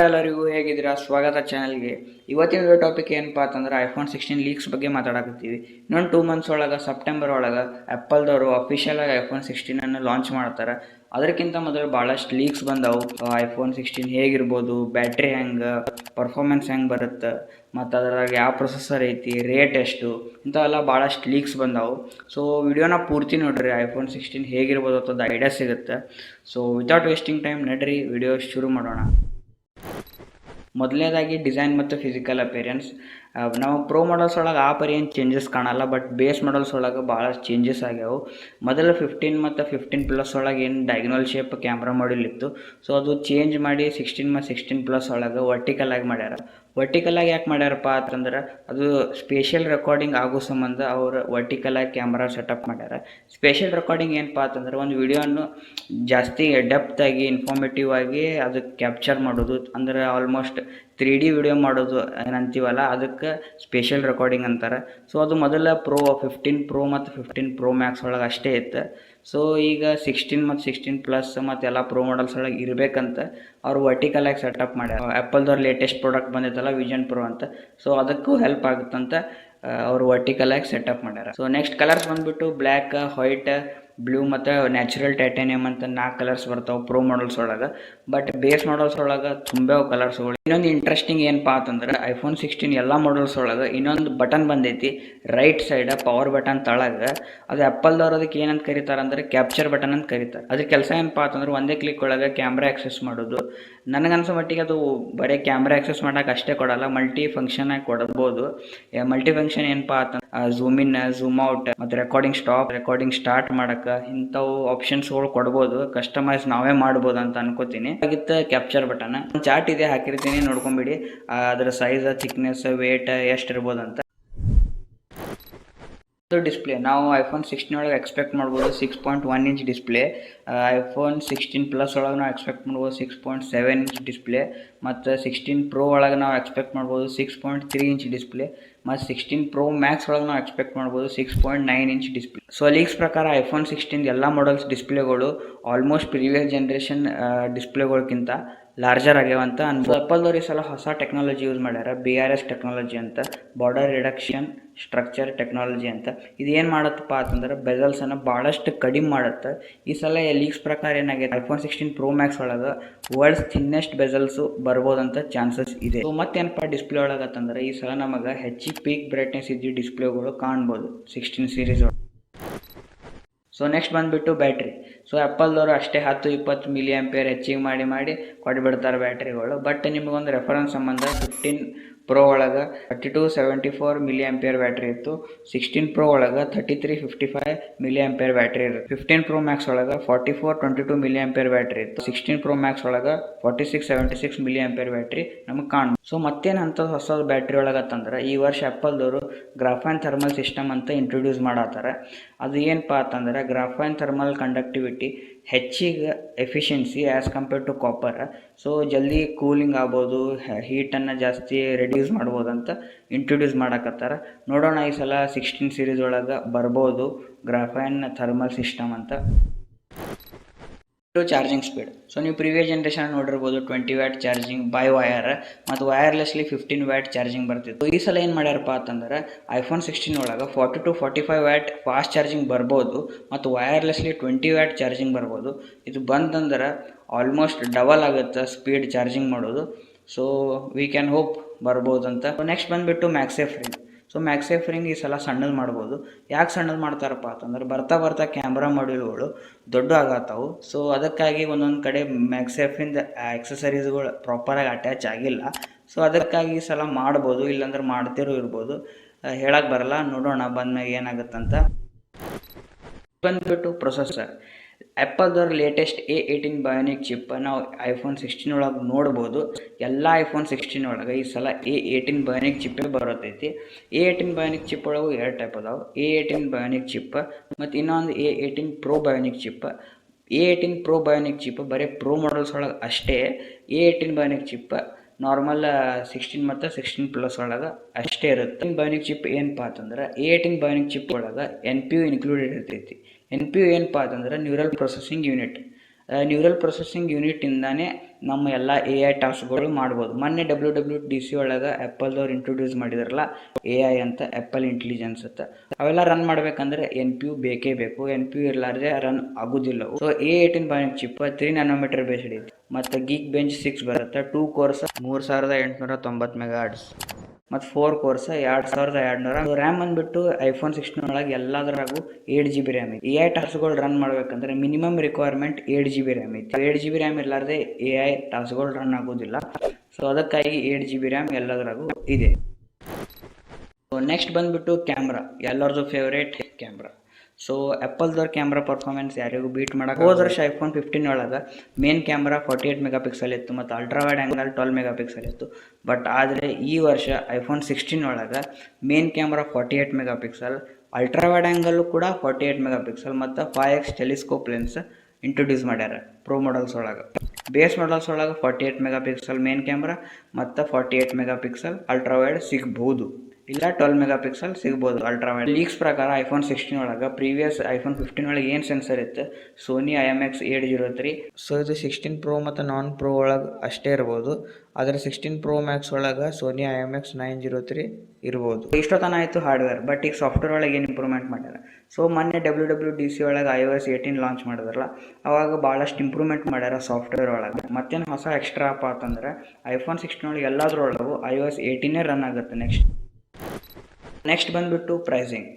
ಎಲ್ಲರಿಗೂ ಹೇಗಿದ್ದೀರಾ? ಸ್ವಾಗತ ಚಾನಲ್ಗೆ. ಇವತ್ತಿನ ಟಾಪಿಕ್ ಏನಪ್ಪಾ ಅಂತಂದ್ರೆ ಐಫೋನ್ 16 ಲೀಕ್ಸ್ ಬಗ್ಗೆ ಮಾತಾಡಕತ್ತೀವಿ. ಇನ್ನೊಂದು 2 ಮಂತ್ಸ್ ಒಳಗೆ ಸೆಪ್ಟೆಂಬರ್ ಒಳಗೆ ಆ್ಯಪಲ್ದವರು ಅಫಿಷಿಯಲ್ ಆಗಿ ಐಫೋನ್ 16 ಲಾಂಚ್ ಮಾಡ್ತಾರೆ. ಅದಕ್ಕಿಂತ ಮೊದಲು ಭಾಳಷ್ಟು ಲೀಕ್ಸ್ ಬಂದವು. ಐಫೋನ್ 16 ಹೇಗಿರ್ಬೋದು, ಬ್ಯಾಟ್ರಿ ಹೆಂಗೆ, ಪರ್ಫಾರ್ಮೆನ್ಸ್ ಹೆಂಗೆ ಬರುತ್ತೆ, ಮತ್ತು ಅದ್ರಾಗ ಯಾವ ಪ್ರೊಸೆಸರ್ ಐತಿ, ರೇಟ್ ಎಷ್ಟು, ಇಂಥವೆಲ್ಲ ಭಾಳಷ್ಟು ಲೀಕ್ಸ್ ಬಂದವು. ಸೊ ವಿಡಿಯೋನ ಪೂರ್ತಿ ನೋಡ್ರಿ, ಐಫೋನ್ 16 ಹೇಗಿರ್ಬೋದು ಅಂತದ್ದು ಐಡಿಯಾ ಸಿಗುತ್ತೆ. ಸೊ ವಿತೌಟ್ ವೇಸ್ಟಿಂಗ್ ಟೈಮ್ ನಡ್ರಿ ವಿಡಿಯೋ ಶುರು ಮಾಡೋಣ. ಮೊದಲನೇದಾಗಿ ಡಿಸೈನ್ ಮತ್ತು ಫಿಸಿಕಲ್ ಅಪಿಯರೆನ್ಸ್. ನಾವು ಪ್ರೋ ಮಾಡಲ್ಸ್ ಒಳಗೆ ಆ ಪರಿ ಏನು ಚೇಂಜಸ್ ಕಾಣಲ್ಲ, ಬಟ್ ಬೇಸ್ ಮಾಡಲ್ಸ್ ಒಳಗೆ ಭಾಳಷ್ಟು ಚೇಂಜಸ್ ಆಗ್ಯಾವು. ಮೊದಲು 15 ಮತ್ತು 15+ ಒಳಗೆ ಏನು ಡೈಗ್ನಲ್ ಶೇಪ್ ಕ್ಯಾಮ್ರಾ ಮಾಡ್ಯೂಲ್ ಇತ್ತು, ಸೊ ಅದು ಚೇಂಜ್ ಮಾಡಿ 16 ಮತ್ತು 16+ ಒಳಗೆ ವರ್ಟಿಕಲ್ ಆಗಿ ಮಾಡ್ಯಾರ. ವರ್ಟಿಕಲ್ ಆಗಿ ಯಾಕೆ ಮಾಡ್ಯಾರಪ್ಪ ಅಂತಂದ್ರೆ ಅದು ಸ್ಪೇಷಿಯಲ್ ರೆಕಾರ್ಡಿಂಗ್ ಆಗೋ ಸಂಬಂಧ ಅವರು ವರ್ಟಿಕಲ್ ಆಗಿ ಕ್ಯಾಮ್ರಾ ಸೆಟಪ್ ಮಾಡ್ಯಾರ. ಸ್ಪೇಷಿಯಲ್ ರೆಕಾರ್ಡಿಂಗ್ ಏನಪ್ಪ ಅಂತಂದ್ರೆ ಒಂದು ವಿಡಿಯೋನು ಜಾಸ್ತಿ ಡೆಪ್ತ್ ಆಗಿ ಇನ್ಫಾರ್ಮೇಟಿವ್ ಆಗಿ ಅದಕ್ಕೆ ಕ್ಯಾಪ್ಚರ್ ಮಾಡೋದು, ಅಂದ್ರೆ ಆಲ್ಮೋಸ್ಟ್ 3D ವಿಡಿಯೋ ಮಾಡೋದು ಏನಂತೀವಲ್ಲ, ಅದಕ್ಕೆ ಸ್ಪೇಷಿಯಲ್ ರೆಕಾರ್ಡಿಂಗ್ ಅಂತಾರೆ. ಸೊ ಅದು ಮೊದಲ 15 ಪ್ರೋ ಮತ್ತು 15 ಪ್ರೋ ಮ್ಯಾಕ್ಸ್ ಒಳಗೆ ಅಷ್ಟೇ ಇತ್ತು. ಸೊ ಈಗ 16 ಮತ್ತು 16+ ಮತ್ತು ಎಲ್ಲ ಪ್ರೋ ಮಾಡಲ್ಸ್ ಒಳಗೆ ಇರಬೇಕಂತ ಅವ್ರು ವರ್ಟಿಕಲ್ ಆಗಿ ಸೆಟಪ್ ಮಾಡ್ಯಾರ. ಆ್ಯಪಲ್ದವ್ರು ಲೇಟೆಸ್ಟ್ ಪ್ರಾಡಕ್ಟ್ ಬಂದಿತ್ತಲ್ಲ ವಿಷನ್ ಪ್ರೋ ಅಂತ, ಸೊ ಅದಕ್ಕೂ ಹೆಲ್ಪ್ ಆಗುತ್ತಂತ ಅವರು ವರ್ಟಿಕಲ್ ಆಗಿ ಸೆಟಪ್ ಮಾಡ್ಯಾರ. ಸೊ ನೆಕ್ಸ್ಟ್ ಕಲರ್ಸ್ ಬಂದುಬಿಟ್ಟು ಬ್ಲ್ಯಾಕ್, ವೈಟ್, ಬ್ಲೂ ಮತ್ತು ನ್ಯಾಚುರಲ್ ಟೈಟಾನಿಯಮ್ ಅಂತ 4 ಕಲರ್ಸ್ ಬರ್ತಾವೆ ಪ್ರೋ ಮಾಡಲ್ಸ್ ಒಳಗೆ. ಬಟ್ ಬೇಸ್ ಮಾಡಲ್ಸ್ ಒಳಗೆ ತುಂಬ ಕಲರ್ಸ್ಗಳು. ಇನ್ನೊಂದು ಇಂಟ್ರೆಸ್ಟಿಂಗ್ ಏನಪ್ಪ ಅಂತಂದ್ರೆ ಐಫೋನ್ 16 ಎಲ್ಲ ಮಾಡಲ್ಸ್ ಒಳಗೆ ಇನ್ನೊಂದು ಬಟನ್ ಬಂದೈತಿ ರೈಟ್ ಸೈಡ್, ಪವರ್ ಬಟನ್ ತಳಗೆ. ಅದು ಆ್ಯಪಲ್ದವ್ರು ಅದಕ್ಕೆ ಏನಂತ ಕರೀತಾರೆ ಅಂದರೆ ಕ್ಯಾಪ್ಚರ್ ಬಟನ್ ಅಂತ ಕರೀತಾರೆ. ಅದ್ರ ಕೆಲಸ ಏನಪ್ಪ ಅಂತಂದ್ರೆ ಒಂದೇ ಕ್ಲಿಕ್ ಒಳಗೆ ಕ್ಯಾಮ್ರಾ ಆಕ್ಸೆಸ್ ಮಾಡೋದು. ನನಗನ್ಸೋ ಮಟ್ಟಿಗೆ ಅದು ಬರೀ ಕ್ಯಾಮ್ರಾ ಆಕ್ಸೆಸ್ ಮಾಡೋಕೆ ಅಷ್ಟೇ ಕೊಡಲ್ಲ, ಮಲ್ಟಿ ಫಂಕ್ಷನ್ ಆಗಿ ಕೊಡ್ಬೋದು. ಮಲ್ಟಿ ಫಂಕ್ಷನ್ ಏನಪ್ಪ ಅಂತಂದ್ರೆ ಝೂಮ್ ಇನ್, ಝೂಮ್ ಔಟ್ ಮತ್ತು ರೆಕಾರ್ಡಿಂಗ್ ಸ್ಟಾರ್ಟ್ ಮಾಡಕ್ಕೆ ಇಂಥವು ಆಪ್ಷನ್ಸ್ಗಳು ಕೊಡ್ಬೋದು. ಕಸ್ಟಮೈಸ್ ನಾವೇ ಮಾಡ್ಬೋದು ಅಂತ ಅನ್ಕೋತೀನಿ. ಆಗಿತ್ತು ಕ್ಯಾಪ್ಚರ್ ಬಟನ್ ಚಾರ್ಟ್ ಇದೆ, ಹಾಕಿರ್ತೀನಿ, ನೋಡ್ಕೊಂಬಿಡಿ. ಅದರ ಸೈಜ್, ಥಿಕ್ನೆಸ್, ವೇಟ್ ಎಷ್ಟು ಇರ್ಬೋದು ಅಂತ. ಡಿಸ್ಪ್ಲೇ ನಾವು ಐಫೋನ್ 16 ಒಳಗೆ ಎಕ್ಸ್ಪೆಕ್ಟ್ ಮಾಡ್ಬೋದು 6.1 ಇಂಚ್ ಡಿಸ್ಪ್ಲೇ. ಐಫೋನ್ 16+ ಒಳಗೆ ನಾವು ಎಕ್ಸ್ಪೆಕ್ಟ್ ಮಾಡ್ಬೋದು 6.7 ಇಂಚ್ ಡಿಸ್ಪ್ಲೇ. ಮತ್ತು 16 ಪ್ರೋ ಒಳಗೆ ನಾವು ಎಕ್ಸ್ಪೆಕ್ಟ್ ಮಾಡ್ಬೋದು 6.3 ಇಂಚ್ ಡಿಸ್ಪ್ಲೇ. ಮತ್ತು 16 ಪ್ರೋ ಮ್ಯಾಕ್ಸ್ ಒಳಗೆ ನಾವು ಎಕ್ಸ್ಪೆಕ್ಟ್ ಮಾಡ್ಬೋದು 6.9 ಇಂಚ್ ಡಿಸ್ಪ್ಲೇ. ಸೊ ಲೀಕ್ಸ್ ಪ್ರಕಾರ ಐಫೋನ್ 16 ಎಲ್ಲ ಮಾಡಲ್ಸ್ ಡಿಸ್ಪ್ಲೇಗಳು ಆಲ್ಮೋಸ್ಟ್ ಪ್ರೀವಿಯಸ್ ಜನ್ರೇಷನ್ ಡಿಸ್ಪ್ಲೇಗಳ್ಕಿಂತ ಲಾರ್ಜರ್ ಆಗ್ಯಾವಂತ ಅನ್ಬೋದು. ಆ್ಯಪಲ್ದವ್ರು ಈ ಸಲ ಹೊಸ ಟೆಕ್ನಾಲಜಿ ಯೂಸ್ ಮಾಡ್ಯಾರ, BRS ಟೆಕ್ನಾಲಜಿ ಅಂತ, ಬಾರ್ಡರ್ ರಿಡಕ್ಷನ್ ಸ್ಟ್ರಕ್ಚರ್ ಟೆಕ್ನಾಲಜಿ ಅಂತ. ಇದು ಏನು ಮಾಡುತ್ತಪ್ಪ ಅಂತಂದ್ರೆ ಬೆಜಲ್ಸನ್ನು ಭಾಳಷ್ಟು ಕಡಿಮೆ ಮಾಡುತ್ತೆ. ಈ ಸಲ ಲೀಕ್ಸ್ ಪ್ರಕಾರ ಏನಾಗಿದೆ, ಐಫೋನ್ 16 ಪ್ರೋ ಮ್ಯಾಕ್ಸ್ ಒಳಗೆ ವರ್ಲ್ಡ್ಸ್ ಥಿನ್ನೆಸ್ಟ್ ಬೆಜಲ್ಸು ಬರ್ಬೋದಂತ ಚಾನ್ಸಸ್ ಇದೆ. ಸೊ ಮತ್ತೇನಪ್ಪ ಡಿಸ್ಪ್ಲೇ ಒಳಗತ್ತಂದ್ರೆ ಈ ಸಲ ನಮಗೆ ಹೆಚ್ಚಿಗೆ ಪೀಕ್ ಬ್ರೈಟ್ನೆಸ್ ಇದ್ದು ಡಿಸ್ಪ್ಲೇಗಳು ಕಾಣ್ಬೋದು 16 ಸೀರೀಸ್ ಒಳಗೆ. ಸೊ ನೆಕ್ಸ್ಟ್ ಬಂದುಬಿಟ್ಟು ಬ್ಯಾಟ್ರಿ. ಸೊ ಆ್ಯಪಲ್ದವರು ಅಷ್ಟೇ 10-20 mAh ಹೆಚ್ಚಿಗೆ ಮಾಡಿ ಕೊಟ್ಬಿಡ್ತಾರೆ ಬ್ಯಾಟ್ರಿಗಳು. ಬಟ್ ನಿಮಗೊಂದು ರೆಫರೆನ್ಸ್ ಸಂಬಂಧ 15 ಪ್ರೋ ಒಳಗೆ 3274 mAh ಬ್ಯಾಟ್ರಿ ಇತ್ತು. 16 ಪ್ರೋ ಒಳಗೆ 3355 mAh ಬ್ಯಾಟ್ರಿ ಇರುತ್ತೆ. 15 ಪ್ರೋ ಮ್ಯಾಕ್ಸ್ ಒಳಗೆ 4422 mAh ಬ್ಯಾಟ್ರಿ ಇತ್ತು. 16 ಪ್ರೋ ಮ್ಯಾಕ್ಸ್ ಒಳಗೆ 4676 mAh ಬ್ಯಾಟ್ರಿ ನಮಗೆ ಕಾಣ್ಬೋದು. ಸೊ ಮತ್ತೇನು ಅಂಥದ್ದು ಹೊಸ ಬ್ಯಾಟ್ರಿ ಒಳಗತ್ತಂದ್ರೆ ಈ ವರ್ಷ ಆ್ಯಪಲ್ದವರು ಗ್ರಾಫೈನ್ ಥರ್ಮಲ್ ಸಿಸ್ಟಮ್ ಅಂತ ಇಂಟ್ರೊಡ್ಯೂಸ್ ಮಾಡತ್ತಾರೆ. ಅದು ಏನಪ್ಪ ಅಂತಂದ್ರೆ ಗ್ರಾಫೈನ್ ಥರ್ಮಲ್ ಕಂಡಕ್ಟಿವಿಟಿ ಹೆಚ್ಚಿಗೆ efficiency as compare to copper. So ಜಲ್ದಿ ಕೂಲಿಂಗ್ ಆಗ್ಬೋದು, ಹೀಟನ್ನು ಜಾಸ್ತಿ ರೆಡ್ಯೂಸ್ ಮಾಡ್ಬೋದು ಅಂತ ಇಂಟ್ರೊಡ್ಯೂಸ್ ಮಾಡಕತ್ತಾರ. ನೋಡೋಣ ಈ ಸಲ 16 ಸೀರೀಸ್ ಒಳಗೆ ಬರ್ಬೋದು ಗ್ರಾಫೈನ್ ಥರ್ಮಲ್ ಸಿಸ್ಟಮ್ ಅಂತ. Charging speed. ಸೊ ನೀವು ಪ್ರೀವಿಯಸ್ ಜನ್ರೇಷನ್ ನೋಡಿರ್ಬೋದು 20 ವ್ಯಾಟ್ ಚಾರ್ಜಿಂಗ್ ಬೈ ವಯರ್ ಮತ್ತು ವಯರ್ಲೆಸ್ಲಿ 15 ವ್ಯಾಟ್ ಚಾರ್ಜಿಂಗ್ ಬರ್ತಿತ್ತು. ಈ ಸಲ ಏನು ಮಾಡ್ಯಾರಪ್ಪ ಅಂತಂದ್ರೆ ಐಫೋನ್ 16 ಒಳಗೆ 40 to 45 ವ್ಯಾಟ್ ಫಾಸ್ಟ್ ಚಾರ್ಜಿಂಗ್ ಬರ್ಬೋದು ಮತ್ತು ವಯರ್ಲೆಸ್ಲಿ 20 ವ್ಯಾಟ್ ಚಾರ್ಜಿಂಗ್ ಬರ್ಬೋದು. ಇದು ಬಂತಂದ್ರೆ ಆಲ್ಮೋಸ್ಟ್ ಡಬಲ್ ಆಗುತ್ತೆ ಸ್ಪೀಡ್ ಚಾರ್ಜಿಂಗ್ ಮಾಡೋದು. ಸೊ ವಿ ಕ್ಯಾನ್ ಹೋಪ್ ಬರ್ಬೋದು ಅಂತ. ನೆಕ್ಸ್ಟ್ ಬಂದುಬಿಟ್ಟು ಮ್ಯಾಗ್ಸೇಫ್ ರಿಂಗ್. ಸೊ ಮ್ಯಾಗ್ಸೇಫ್ ರಿಂಗ್ ಈ ಸಲ ಸಣ್ಣದು ಮಾಡ್ಬೋದು. ಯಾಕೆ ಸಣ್ಣದು ಮಾಡ್ತಾರಪ್ಪ ಅಂತಂದ್ರೆ ಬರ್ತಾ ಕ್ಯಾಮ್ರಾ ಮಾಡ್ಯೂಲ್ಗಳು ದೊಡ್ಡ ಆಗತ್ತವು. ಸೊ ಅದಕ್ಕಾಗಿ ಒಂದೊಂದು ಕಡೆ ಮ್ಯಾಗ್ಸೇಫಿಂದ ಎಕ್ಸಸರೀಸ್ಗಳು ಪ್ರಾಪರಾಗಿ ಅಟ್ಯಾಚ್ ಆಗಿಲ್ಲ. ಸೊ ಅದಕ್ಕಾಗಿ ಈ ಸಲ ಮಾಡ್ಬೋದು, ಇಲ್ಲಾಂದ್ರೆ ಮಾಡ್ತಿರೋ ಇರ್ಬೋದು, ಹೇಳಕ್ಕೆ ಬರಲ್ಲ. ನೋಡೋಣ ಬಂದ್ಮೇಲೆ ಏನಾಗುತ್ತಂತ. ಬಂದುಬಿಟ್ಟು ಪ್ರೊಸೆಸರ್. ಆ್ಯಪಲ್ದವ್ರ ಲೇಟೆಸ್ಟ್ A18 ಬಯೋನಿಕ್ ಚಿಪ್ ನಾವು ಐಫೋನ್ 16 ಒಳಗೆ ನೋಡ್ಬೋದು. ಎಲ್ಲ ಐಫೋನ್ 16 ಒಳಗೆ ಈ ಸಲ A18 ಬಯೋನಿಕ್ ಚಿಪ್ಪೇ ಬರತೈತಿ. A18 ಬಯೋನಿಕ್ ಚಿಪ್ ಒಳಗೂ 2 ಟೈಪ್ ಅದಾವೆ, A18 ಬಯೋನಿಕ್ ಚಿಪ್ ಮತ್ತು ಇನ್ನೊಂದು A18 pro bionic chip. A18 pro bionic chip ಬರೀ ಪ್ರೋ ಮಾಡಲ್ಸ್ ಒಳಗೆ ಅಷ್ಟೇ. A18 ಬಯೋನಿಕ್ ಚಿಪ್ ನಾರ್ಮಲ್ 16 ಮತ್ತು 16+ ಒಳಗೆ ಅಷ್ಟೇ ಇರುತ್ತೆ. ಬಯೋನಿಕ್ ಚಿಪ್ ಏನಪ್ಪ ಅಂತಂದ್ರೆ A18 ಬಯೋನಿಕ್ ಚಿಪ್ ಒಳಗೆ NPU ಇನ್ಕ್ಲೂಡೆಡ್ ಇರ್ತೈತಿ. NPU ಏನಪ್ಪ ಅಂತಂದ್ರೆ neural processing unit. Neural processing ಯೂನಿಟಿಂದಾನೇ ನಮ್ಮ ಎಲ್ಲ AI ಟಾಸ್ಕ್ಗಳು ಮಾಡ್ಬೋದು. ಮೊನ್ನೆ WWDC ಒಳಗೆ ಆ್ಯಪಲ್ದವ್ರು ಇಂಟ್ರೊಡ್ಯೂಸ್ ಮಾಡಿದಾರಲ್ಲ AI ಅಂತ, ಆ್ಯಪಲ್ ಇಂಟೆಲಿಜೆನ್ಸ್ ಅಂತ. ಅವೆಲ್ಲ ರನ್ ಮಾಡ್ಬೇಕಂದ್ರೆ NPU ಬೇಕೇ ಬೇಕು. NPU ಇರಲಾರ್ದೆ ರನ್ ಆಗೋದಿಲ್ಲ. So A18 Bionic chip 3 nm based ಐತಿ. ಮತ್ತು ಗೀಕ್ ಬೆಂಚ್ 6 ಬರುತ್ತೆ. 2 ಕೋರ್ಸ್ 3890 ಮೆಗಾಹರ್ಟ್ಸ್ ಮತ್ತು 4 ಕೋರ್ಸ್ 2200. ರ್ಯಾಮ್ ಬಂದುಬಿಟ್ಟು iPhone 16 ಒಳಗೆ ಎಲ್ಲದರಾಗೂ 8GB ರ್ಯಾಮ್ ಐತಿ. AI ಟಾಸ್ಕ್ಗಳು ರನ್ ಮಾಡ್ಬೇಕಂದ್ರೆ ಮಿನಿಮಮ್ ರಿಕ್ವೈರ್ಮೆಂಟ್ 8GB ರ್ಯಾಮ್ ಐತಿ. 8GB ರ್ಯಾಮ್ ಇರಲಾರ್ದೆ AI ಟಾಸ್ಕ್ಗಳು ರನ್ ಆಗೋದಿಲ್ಲ. ಸೊ ಅದಕ್ಕಾಗಿ 8GB ರ್ಯಾಮ್ ಎಲ್ಲದರಾಗೂ ಇದೆ. ಸೊ ನೆಕ್ಸ್ಟ್ ಬಂದುಬಿಟ್ಟು ಕ್ಯಾಮ್ರಾ, ಎಲ್ಲರದು ಫೇವ್ರೇಟ್ ಕ್ಯಾಮ್ರಾ. ಸೊ ಆ್ಯಪಲ್ದವ್ರ ಕ್ಯಾಮ್ರಾ ಪರ್ಫಾರ್ಮೆನ್ಸ್ ಯಾರಿಗೂ ಬೀಟ್ ಮಾಡೋಕೆ ಹೋದ ವರ್ಷ iPhone 15 ಒಳಗೆ ಮೇನ್ ಕ್ಯಾಮ್ರಾ 48 ಮೆಗಾಪಿಕ್ಸೆಲ್ ಇತ್ತು ಮತ್ತು ಅಲ್ಟ್ರಾ ವೈಡ್ ಆ್ಯಂಗಲ್ 12 ಮೆಗಾಪಿಕ್ಸೆಲ್ ಇತ್ತು. ಬಟ್ ಆದರೆ ಈ ವರ್ಷ iPhone 16 ಒಳಗೆ main camera 48 megapixel, ultra wide angle ಕೂಡ 48 ಮೆಗಾಪಿಕ್ಸೆಲ್ ಮತ್ತು 5x ಟೆಲಿಸ್ಕೋಪ್ ಲೆನ್ಸ್ ಇಂಟ್ರೊಡ್ಯೂಸ್ ಮಾಡ್ಯಾರ ಪ್ರೋ ಮಾಡಲ್ಸ್ ಒಳಗೆ. ಬೇಸ್ ಮಾಡಲ್ಸ್ ಒಳಗೆ 48 ಮೆಗಾಪಿಕ್ಸೆಲ್ ಮೇನ್ ಕ್ಯಾಮ್ರಾ ಮತ್ತು 48 ಮೆಗಾಪಿಕ್ಸೆಲ್ ಅಲ್ಟ್ರಾ ವೈಡ್ ಸಿಗ್ಬೋದು, ಇಲ್ಲ 12 ಮೆಗಾಪಿಕ್ಸೆಲ್ ಸಿಗ್ಬೋದು ಅಲ್ಟ್ರಾ ವೈಡ್. ಲೀಕ್ಸ್ ಪ್ರಕಾರ iPhone 16 ಒಳಗೆ ಪ್ರೀವಿಯಸ್ iPhone 15 ಒಳಗೆ ಏನು ಸೆನ್ಸರ್ ಇತ್ತು, ಸೋನಿ IMX803. ಸೊ ಇದು 16 Pro ಮತ್ತು ನಾನ್ ಪ್ರೋ ಒಳಗೆ ಅಷ್ಟೇ ಇರ್ಬೋದು. ಆದರೆ 16 Pro Max ಒಳಗೆ ಸೋನಿ IMX903 ಇರ್ಬೋದು. ಇಷ್ಟೊತ್ತನ ಆಯಿತು ಹಾರ್ಡ್ವೇರ್. ಬಟ್ ಈಗ ಸಾಫ್ಟ್ವೇರ್ ಒಳಗೆ ಏನು ಇಂಪ್ರೂವ್ಮೆಂಟ್ ಮಾಡ್ಯಾರ. ಸೊ ಮೊನ್ನೆ WWDC ಒಳಗೆ iOS 18 ಲಾಂಚ್ ಮಾಡಿದ್ರಲ್ಲ, ಅವಾಗ ಭಾಳಷ್ಟು ಇಂಪ್ರೂವ್ಮೆಂಟ್ ಮಾಡ್ಯಾರ ಸಾಫ್ಟ್ವೇರ್ ಒಳಗೆ. ಮತ್ತೇನು ಹೊಸ ಎಕ್ಸ್ಟ್ರಾ ಅಪ್ಪ ಅಂತಂದ್ರೆ iPhone 16 ಒಳಗೆ ಎಲ್ಲದ್ರೊಳಗೂ iOS 18 ರನ್ ಆಗುತ್ತೆ. ನೆಕ್ಸ್ಟ್ ಬಂದುಬಿಟ್ಟು ಪ್ರೈಸಿಂಗ್.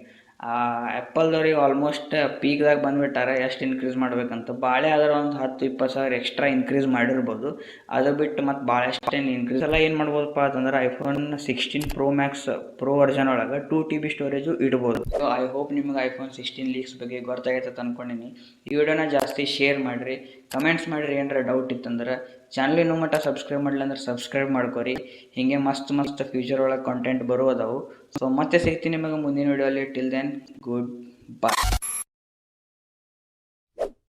ಆ್ಯಪಲ್ದವ್ರಿಗೆ ಆಲ್ಮೋಸ್ಟ್ ಪೀಕ್ದಾಗ ಬಂದುಬಿಟ್ಟಾರೆ ಎಷ್ಟು ಇನ್ಕ್ರೀಸ್ ಮಾಡಬೇಕಂತ. ಭಾಳ ಆದ್ರೆ ಒಂದು 10-20 ಸಾವಿರ ಎಕ್ಸ್ಟ್ರಾ ಇನ್ಕ್ರೀಸ್ ಮಾಡಿರ್ಬೋದು. ಅದು ಬಿಟ್ಟು ಮತ್ತು ಭಾಳಷ್ಟೇನು ಇನ್ಕ್ರೀಸ್ ಎಲ್ಲ ಏನು ಮಾಡ್ಬೋದಪ್ಪ ಅಂತಂದ್ರೆ iPhone 16 Pro Max pro version ಒಳಗೆ 2TB ಸ್ಟೋರೇಜು ಇಡ್ಬೋದು. ಸೊ ಐ ಹೋಪ್ ನಿಮಗೆ iPhone 16 ಲೀಕ್ಸ್ ಬಗ್ಗೆ ಗೊತ್ತಾಗೈತೆ ಅಂತ ಅಂದ್ಕೊಂಡಿನಿ. ಈ ವಿಡಿಯೋನ ಜಾಸ್ತಿ ಶೇರ್ ಮಾಡಿರಿ, ಕಮೆಂಟ್ಸ್ ಮಾಡಿರಿ. ಏನಾರ ಡೌಟ್ ಇತ್ತಂದ್ರೆ ಚಾನಲ್ ಇನ್ನೂ ಮಟ್ಟ ಸಬ್ಸ್ಕ್ರೈಬ್ ಮಾಡಲಿಲ್ಲ ಅಂದ್ರೆ ಸಬ್ಸ್ಕ್ರೈಬ್ ಮಾಡ್ಕೊರಿ. ಹೀಗೆ ಮಸ್ತ್ ಫ್ಯೂಚರ್ ಒಳಗೆ ಕಾಂಟೆಂಟ್ ಬರೋದವು. ಸೊ ಮತ್ತೆ ಸಿಗ್ತೀನಿ ನಿಮಗೆ ಮುಂದಿನ ವಿಡಿಯೋಲಿ. Till then good by.